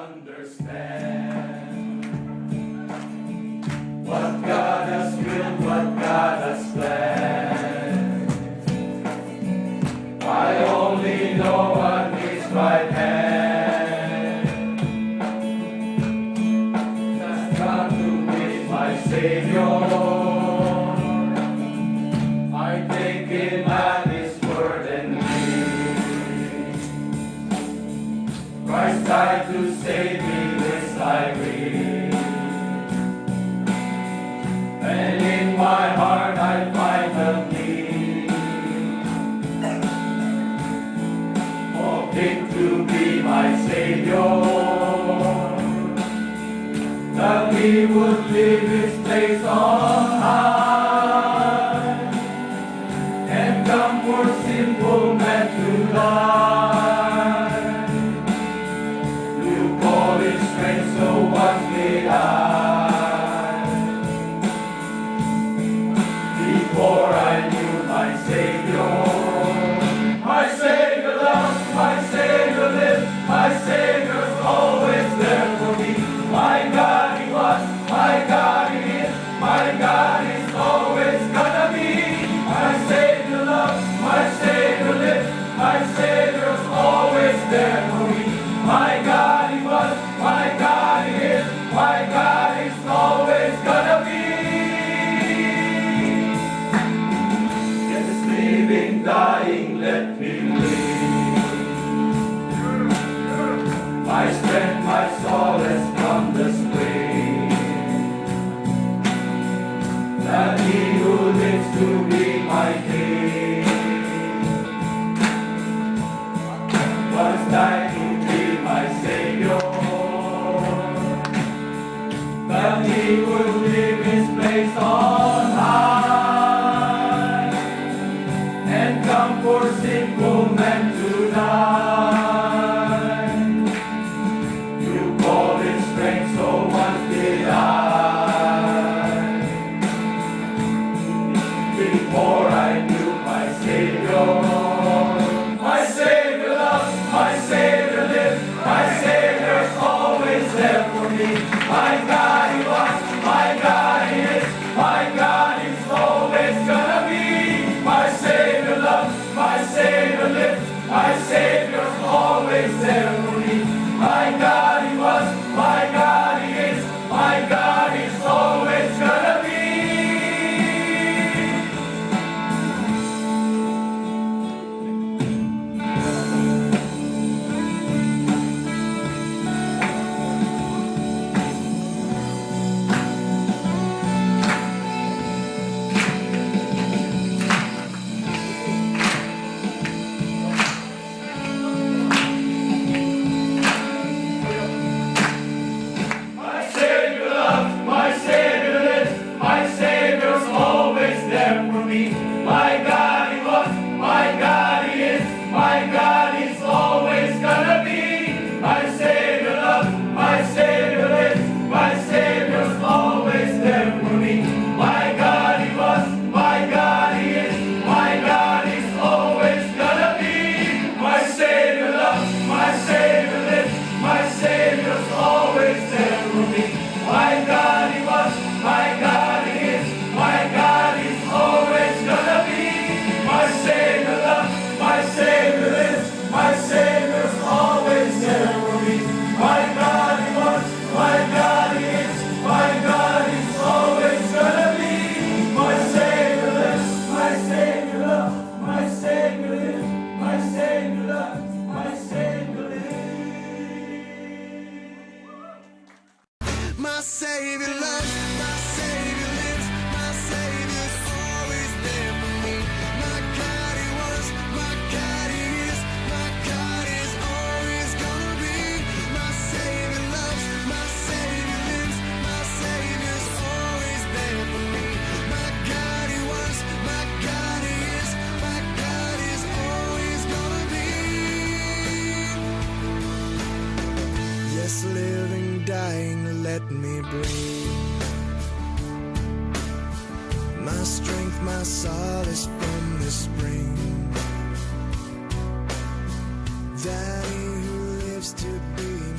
understand what God has willed, what God has planned. I only know on His right hand has come to be my Savior. I take Him at His word and believe. Christ died to save me, this I read. And in my heart I find the need of Him to be my Savior, that He would leave His place on high and come for sinful men to die. You call it strange, so what did I? Before I knew my Savior loved, my Savior lived, my Savior's always there for me. My God He was, my God He is, my God is always gonna be. My Savior loved, my Savior lived, my Savior's always there for me. My God He was, my God He is, my God is always gonna be. Living, dying, let me live. My strength, my solace from the spring, that He who lives to be my King was died to be my Savior, that He would leave His place on high and come for sinful men to die. You call it strange, so once did I. Before I knew my Savior loved, my Savior lived, my Savior's always there for me. My God He was, my God He is, my God is always gonna be. My Savior loved, my Savior lived, my Savior's always there for me. My God He was, my God He is, my God is always gonna be. My God He was, my God He is, my God is always gonna be. My Savior loved, my Savior lives, my Savior's always there for me. My God He was, my God He is, my God is always gonna be. My Savior loved, my Savior lives, my Savior's always there for me. My God He was, my God He is, my God is always gonna be. My Savior loved, my Savior is, my Savior's always there for me. My God He was, my God He is, my God is always gonna be. My Savior lives, my Savior loved, my Savior is, my Savior loved, my Savior lives. My Savior loves, my Savior lives, my Savior's always there for me. My God He was, my God He is, my God is always gonna be. My Savior loves, my Savior lives, my Savior's always there for me. My God He was, my God He is, my God is always gonna be. Yes, living, dying, let me breathe. My strength, my solace from the spring, that He who lives to be